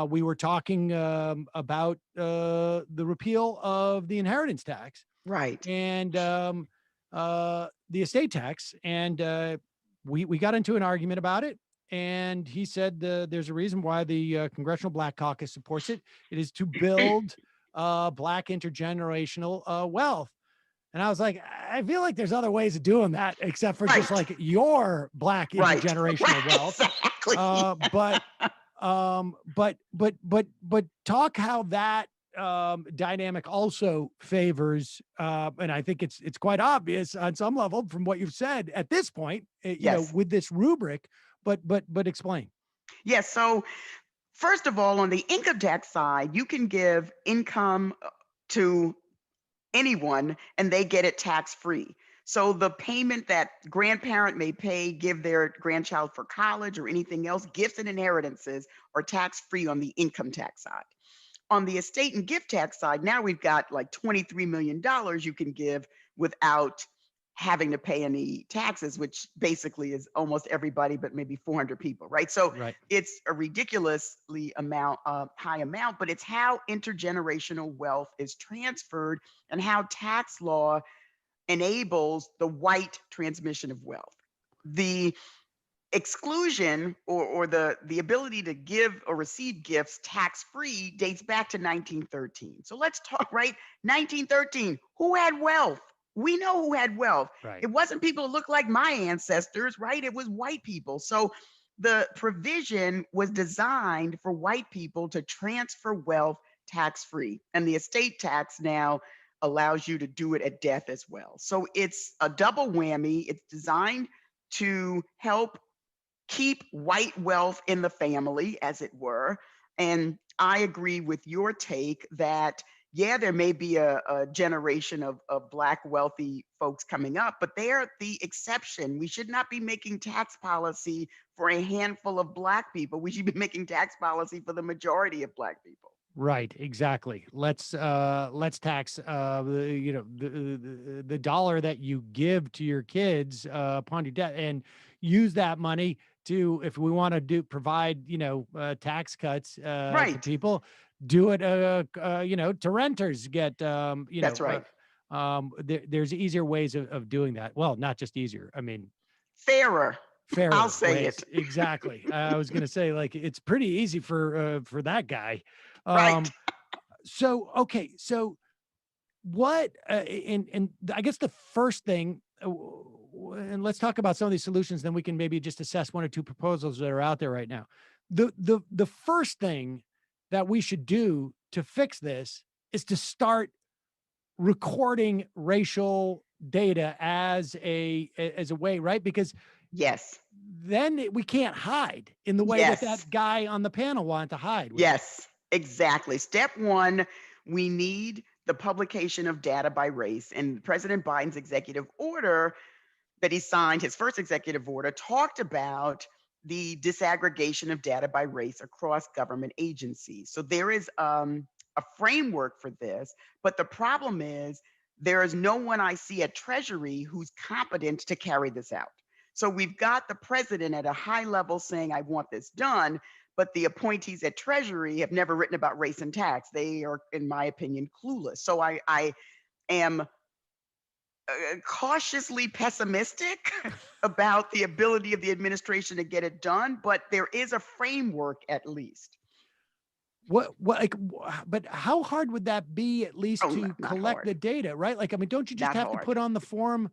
We were talking about the repeal of the inheritance tax Right. and the estate tax, and we got into an argument about it. And he said there's a reason why the Congressional Black Caucus supports it. It is to build Black intergenerational wealth. And I was like, I feel like there's other ways of doing that except for just Right. like your Black Right. intergenerational Right. wealth. Exactly. But talk how that dynamic also favors, and I think it's quite obvious on some level from what you've said at this point, Yes. with this rubric, but explain. Yes. So first of all, on the income tax side, you can give income to anyone and they get it tax free. So the payment that grandparent may pay, give their grandchild for college or anything else, gifts and inheritances are tax free on the income tax side. On the estate and gift tax side, now we've got like $23 million you can give without having to pay any taxes, which basically is almost everybody, but maybe 400 people, right? So Right. it's a ridiculously high amount, but it's how intergenerational wealth is transferred and how tax law enables the white transmission of wealth. The exclusion or the ability to give or receive gifts tax free dates back to 1913. So let's talk, right? 1913, who had wealth? We know who had wealth. Right. It wasn't people who looked like my ancestors, right? It was white people. So the provision was designed for white people to transfer wealth tax free. And the estate tax now allows you to do it at death as well. So it's a double whammy. It's designed to help keep white wealth in the family, as it were. And I agree with your take that, yeah, there may be a generation of Black wealthy folks coming up, but they're the exception. We should not be making tax policy for a handful of Black people. We should be making tax policy for the majority of Black people. Right, exactly. Let's tax the dollar that you give to your kids upon your death, and use that money to, if we want to provide tax cuts to Right. people, do it to renters, get That's right. there's easier ways of doing that. Well, not just easier. I mean, Fairer. fairer I'll say ways. it. Exactly. I was gonna say, like, it's pretty easy for that guy. Right. So okay, so what? And I guess the first thing, and let's talk about some of these solutions. Then we can maybe just assess one or two proposals that are out there right now. The first thing that we should do to fix this is to start recording racial data as a way, right? Because Yes. then we can't hide in the way Yes. that guy on the panel wanted to hide. Yes, exactly. Step one, we need the publication of data by race. And President Biden's executive order that he signed, his first executive order, talked about the disaggregation of data by race across government agencies. So there is a framework for this, but the problem is there is no one I see at Treasury who's competent to carry this out. So we've got the president at a high level saying, I want this done, but the appointees at Treasury have never written about race and tax. They are, in my opinion, clueless. So I am cautiously pessimistic about the ability of the administration to get it done, but there is a framework at least. But how hard would that be, at least to Not collect hard. the data, right? Like, I mean, don't you just Not have to hard. put on the form,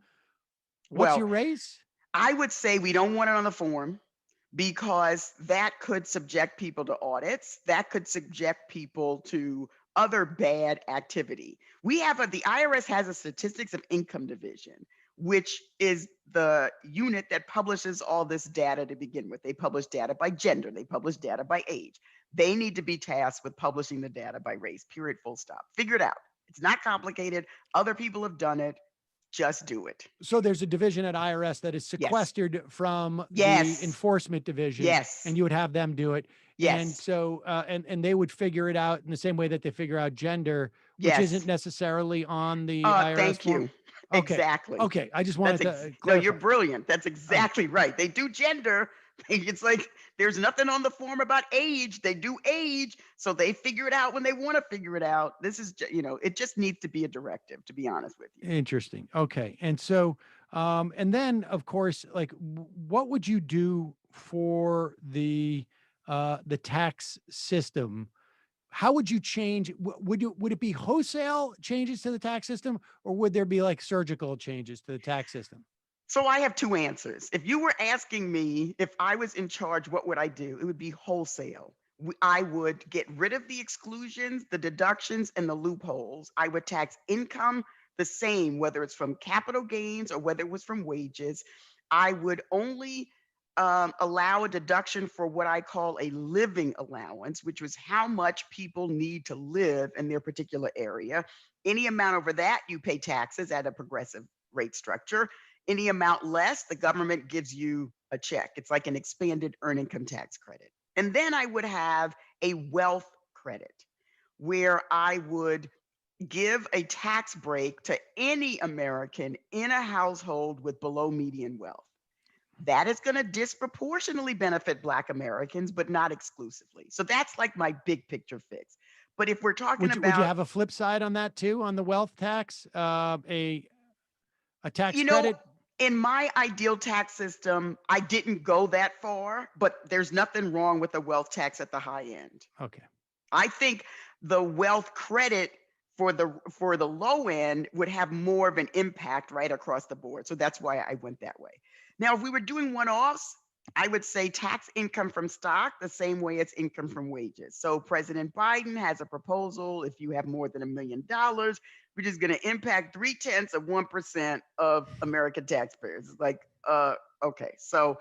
what's Well, your race? I would say we don't want it on the form because that could subject people to audits. That could subject people to other bad activity. We have the IRS has a statistics of income division, which is the unit that publishes all this data to begin with. They publish data by gender. They publish data by age. They need to be tasked with publishing the data by race, period, full stop. Figure it out. It's not complicated. Other people have done it. Just do it. So there's a division at IRS that is Yes. sequestered from Yes. the enforcement division. Yes. And you would have them do it. Yes. And so, and they would figure it out in the same way that they figure out gender, which Yes. isn't necessarily on the IRS Thank form. you. Okay. Exactly. Okay. I just wanted to No, clarify. you're brilliant. That's exactly right. They do gender. It's like there's nothing on the form about age. They do age. So they figure it out when they want to figure it out. This is, it just needs to be a directive, to be honest with you. Interesting. Okay. And so, and then of course, like, what would you do for the tax system? How would you change? Would it be wholesale changes to the tax system, or would there be like surgical changes to the tax system? So I have two answers. If you were asking me if I was in charge, what would I do? It would be wholesale. I would get rid of the exclusions, the deductions, and the loopholes. I would tax income the same, whether it's from capital gains or whether it was from wages. I would only allow a deduction for what I call a living allowance, which was how much people need to live in their particular area. Any amount over that, you pay taxes at a progressive rate structure. Any amount less, the government gives you a check. It's like an expanded earned income tax credit. And then I would have a wealth credit where I would give a tax break to any American in a household with below median wealth. That is going to disproportionately benefit Black Americans, but not exclusively. So that's like my big picture fix. But if we're talking Would you have a flip side on that too, on the wealth tax, a tax credit? In my ideal tax system, I didn't go that far, but there's nothing wrong with the wealth tax at the high end. Okay. I think the wealth credit for the low end would have more of an impact right across the board. So that's why I went that way. Now, if we were doing one-offs, I would say tax income from stock the same way it's income from wages. So President Biden has a proposal, if you have more than $1 million, which is going to impact 0.3% of American taxpayers. It's like, okay. So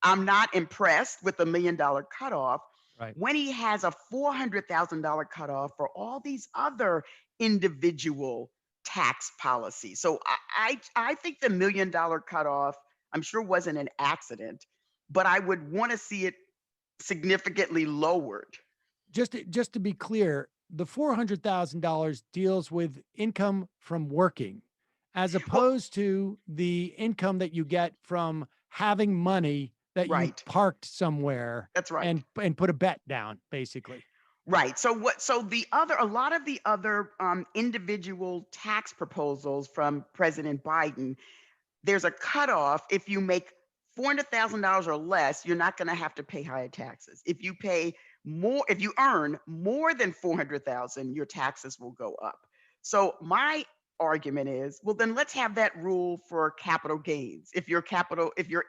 I'm not impressed with the $1 million cutoff. Right. When he has a $400,000 cutoff for all these other individual tax policies. So I think the $1 million cutoff, I'm sure wasn't an accident, but I would want to see it significantly lowered. Just to be clear, the $400,000 deals with income from working, as opposed to the income that you get from having money that you parked somewhere. That's right. And put a bet down, basically. Right. So a lot of the other individual tax proposals from President Biden, there's a cutoff. If you make $400,000 or less, you're not going to have to pay higher taxes. If you earn more than $400,000, your taxes will go up. So my argument is, well, then let's have that rule for capital gains. If your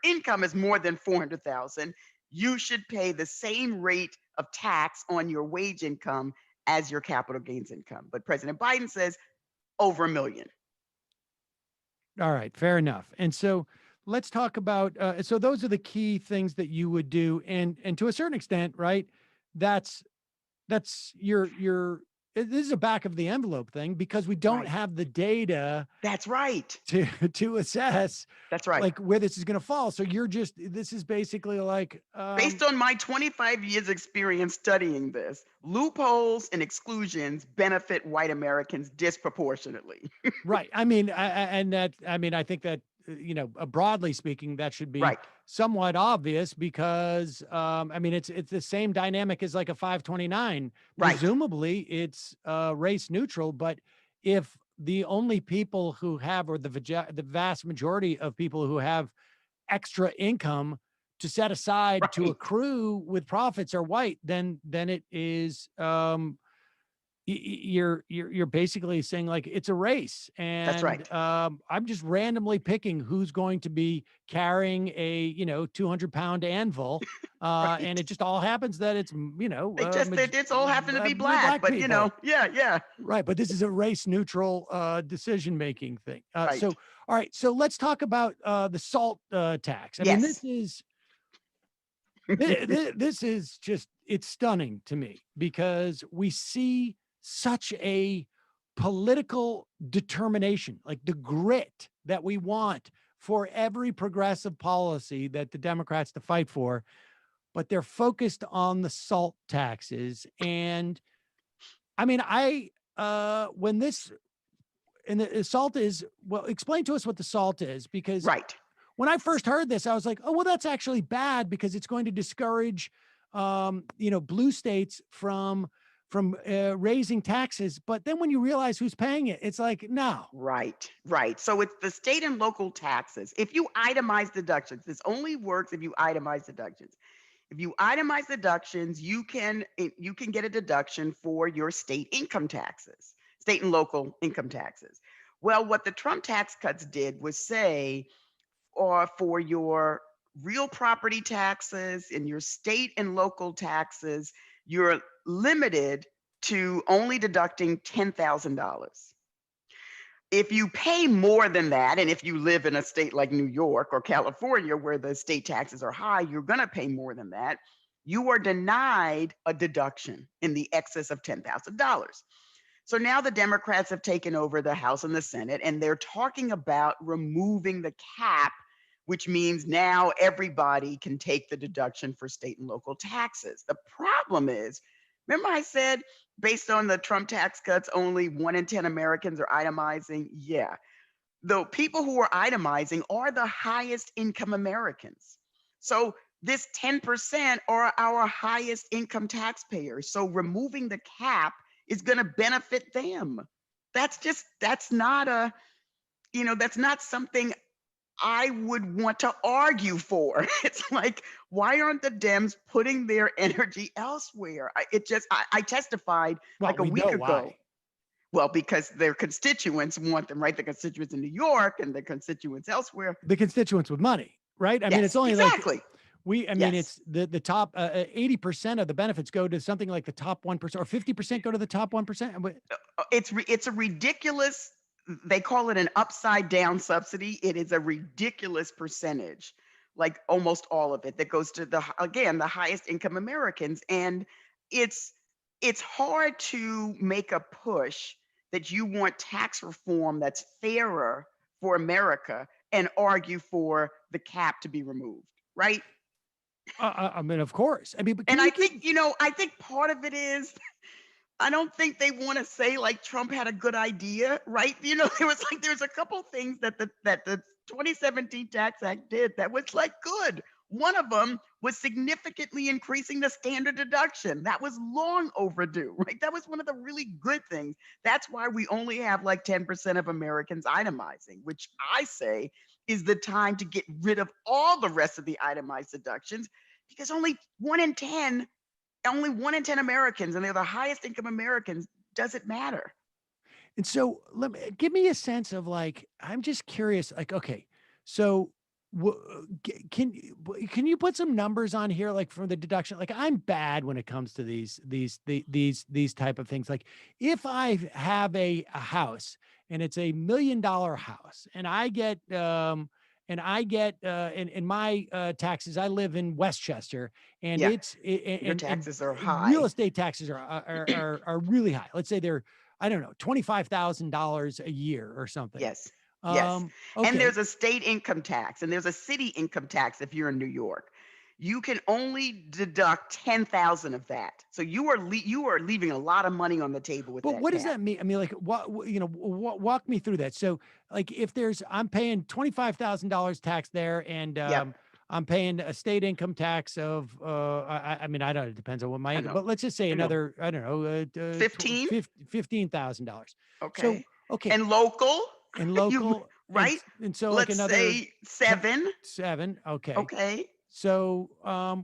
income is more than $400,000, you should pay the same rate of tax on your wage income as your capital gains income. But President Biden says over $1 million. All right, fair enough. And so let's talk about, so those are the key things that you would do. And to a certain extent, right, that's your this is a back of the envelope thing because we don't Right. have the data That's right. to assess That's right. like where this is going to fall. So this is basically like, Based on my 25 years experience studying this, loopholes and exclusions benefit white Americans disproportionately. right. I mean, I think that, broadly speaking, that should be Right. somewhat obvious because, it's the same dynamic as like a 529. Right. Presumably it's race neutral, but if the only people who have, or the vast majority of people who have extra income to set aside to Right. accrue with profits are white, then it is, you're basically saying like it's a race, That's and right. I'm just randomly picking who's going to be carrying a 200-pound anvil, and Right. it just all happens that it's They just all happen to be black, black but people, yeah. right? But this is a race neutral decision making thing. So Right. all right, so let's talk about the salt tax. I mean, Yes. this is just, it's stunning to me because we see such a political determination, like the grit that we want for every progressive policy that the Democrats to fight for, but they're focused on the salt taxes. And I mean, when this, and the salt is, well, explain to us what the salt is, because Right. when I first heard this, I was like, oh, well, that's actually bad because it's going to discourage, blue states from raising taxes. But then when you realize who's paying it, it's like, no. Right. Right. So it's the state and local taxes. If you itemize deductions, this only works if you itemize deductions. If you itemize deductions, you can get a deduction for your state income taxes, state and local income taxes. Well, what the Trump tax cuts did was say, or for your real property taxes and your state and local taxes, you're limited to only deducting $10,000. If you pay more than that, and if you live in a state like New York or California where the state taxes are high, you're going to pay more than that. You are denied a deduction in the excess of $10,000. So now the Democrats have taken over the House and the Senate, and they're talking about removing the cap, which means now everybody can take the deduction for state and local taxes. The problem is, remember I said, based on the Trump tax cuts, only 1 in 10 Americans are itemizing? Yeah. The people who are itemizing are the highest income Americans. So this 10% are our highest income taxpayers. So removing the cap is going to benefit them. That's not something I would want to argue for. It's like, why aren't the Dems putting their energy elsewhere? I testified Well, like a we week know ago. why. Well, because their constituents want them, right? The constituents in New York and the constituents elsewhere. The constituents with money, right? I mean, Yes, it's only exactly. it's the top 80% of the benefits go to something like the top 1%, or 50% go to the top 1%. It's a ridiculous, they call it an upside down subsidy. It is a ridiculous percentage, like almost all of it that goes to the highest income Americans. And it's hard to make a push that you want tax reform that's fairer for America and argue for the cap to be removed, right? I mean, of course. I mean, but And I think part of it is, I don't think they want to say like Trump had a good idea, right? There's a couple things that the 2017 Tax Act did that was like good. One of them was significantly increasing the standard deduction. That was long overdue, right? That was one of the really good things. That's why we only have like 10% of Americans itemizing, which I say is the time to get rid of all the rest of the itemized deductions, because only 1 in 10 Americans, and they're the highest income Americans, doesn't matter. And so give me a sense of like, I'm just curious, like, okay, so can you put some numbers on here, like for the deduction? Like, I'm bad when it comes to these type of things. Like, if I have a house and it's $1 million house and I get and I get in my taxes. I live in Westchester, and Yeah. your taxes are real high. estate taxes are really high. Let's say they're, I don't know, $25,000 a year or something. Yes. Yes. And Okay. there's a state income tax and there's a city income tax if you're in New York. You can only deduct 10,000 of that. So you are leaving a lot of money on the table with But that what does cap. that mean? I mean, like, walk me through that. So, like, if I'm paying $25,000 tax there, and Yep. I'm paying a state income tax of, I mean, I don't know, it depends on what my I income, know. but let's just say I know. another, I don't know, 15? $15,000. So, Okay. okay, And local? and You local, right? and so like Let's another say 7. 7. Okay. Okay. So,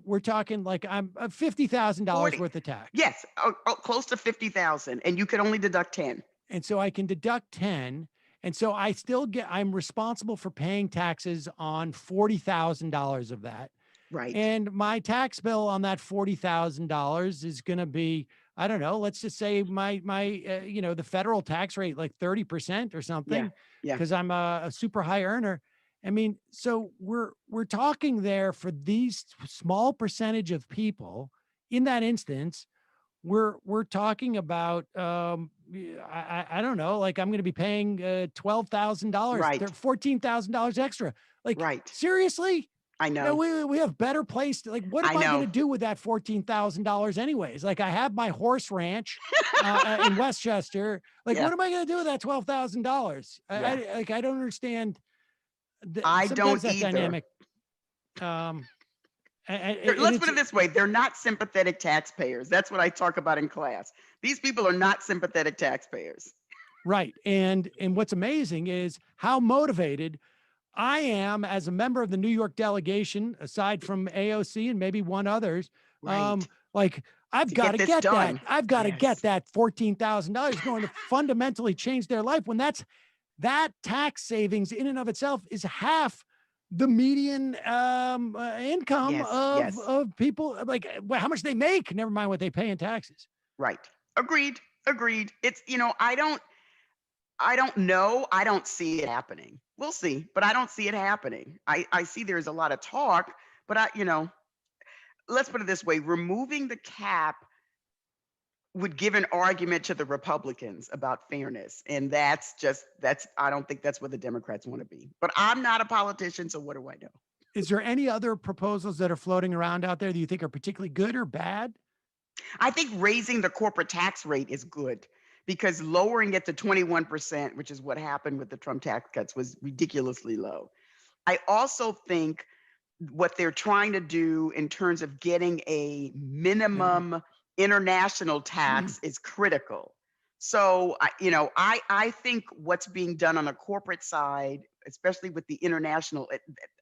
we're talking like I'm $50,000 40. worth of tax. Yes, close to 50,000, and you can only deduct 10. And so I can deduct 10. And so I'm responsible for paying taxes on $40,000 of that. Right. And my tax bill on that $40,000 is going to be, I don't know, let's just say my the federal tax rate, like 30% or something, Yeah. because I'm a super high earner. I mean, so we're talking there for these small percentage of people. In that instance, we're talking about I don't know, like I'm going to be paying $12,000, Right. $14,000 extra. Like, Right. seriously? I know. We have better place. Like, what am I I going to know. do with that $14,000 anyways? Like, I have my horse ranch in Westchester. Like, Yeah. what am I going to do with that $12,000? Yeah. I don't understand. I Sometimes don't that either. dynamic. Let's put it this way. They're not sympathetic taxpayers. That's what I talk about in class. These people are not sympathetic taxpayers. Right. And what's amazing is how motivated I am as a member of the New York delegation, aside from AOC and maybe one others. Right. Like, I've To got get to this get that. done. I've got to Yes. get that $14,000 going to fundamentally change their life, when that tax savings in and of itself is half the median income Yes. of people. Like, how much they make, never mind what they pay in taxes. Right. Agreed. It's, I don't know. I don't see it happening. We'll see, but I don't see it happening. I see there's a lot of talk, but let's put it this way. Removing the cap would give an argument to the Republicans about fairness. And I don't think that's where the Democrats want to be. But I'm not a politician, so what do I know? Is there any other proposals that are floating around out there that you think are particularly good or bad? I think raising the corporate tax rate is good, because lowering it to 21%, which is what happened with the Trump tax cuts, was ridiculously low. I also think what they're trying to do in terms of getting a minimum international tax is critical. So, I think what's being done on the corporate side, especially with the international,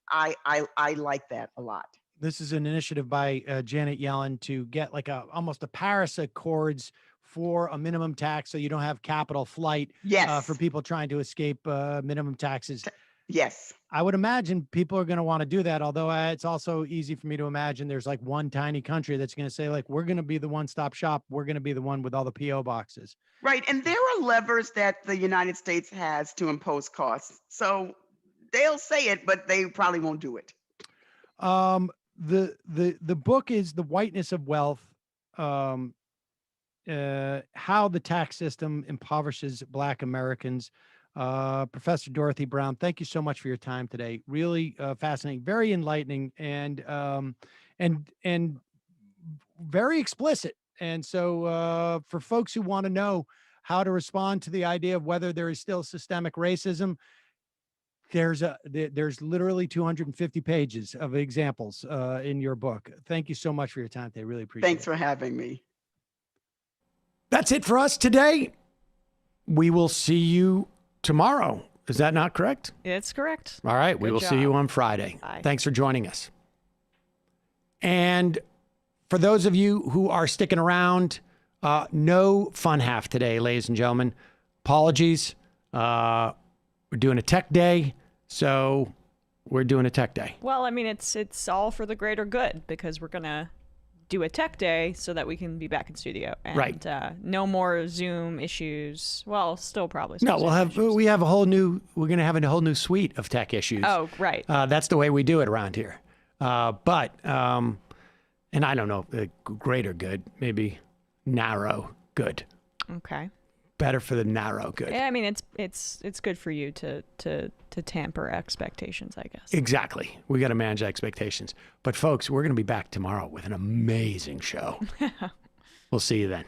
I like that a lot. This is an initiative by Janet Yellen to get like almost a Paris Accords for a minimum tax, so you don't have capital flight Yes. for people trying to escape minimum taxes. Yes. I would imagine people are going to want to do that, although it's also easy for me to imagine there's like one tiny country that's going to say, like, we're going to be the one-stop shop. We're going to be the one with all the PO boxes. Right. And there are levers that the United States has to impose costs. So they'll say it, but they probably won't do it. The book is The Whiteness of Wealth, how the tax system impoverishes Black Americans. Professor Dorothy Brown, thank you so much for your time today. Really fascinating, very enlightening, and very explicit. And so for folks who want to know how to respond to the idea of whether there is still systemic racism, there's literally 250 pages of examples in your book. Thank you so much for your time today. Really appreciate it. Thanks for having me. That's it for us today. We will see you tomorrow. Is that not correct? It's correct. All right. We will see you on Friday. Bye. Thanks for joining us. And for those of you who are sticking around, no fun half today, ladies and gentlemen. Apologies. We're doing a tech day. So we're doing a tech day. Well, I mean, it's all for the greater good, because we're going to do a tech day so that we can be back in studio. And, Right. No more Zoom issues. Well, still probably. Some No, Zoom we'll have issues. we're going to have a whole new suite of tech issues. Oh, right. That's the way we do it around here. But and I don't know, great or good, maybe narrow good. Okay. Better for the narrow good. Yeah, I mean, it's good for you to tamper expectations, I guess. Exactly. We got to manage expectations. But folks, we're going to be back tomorrow with an amazing show. We'll see you then.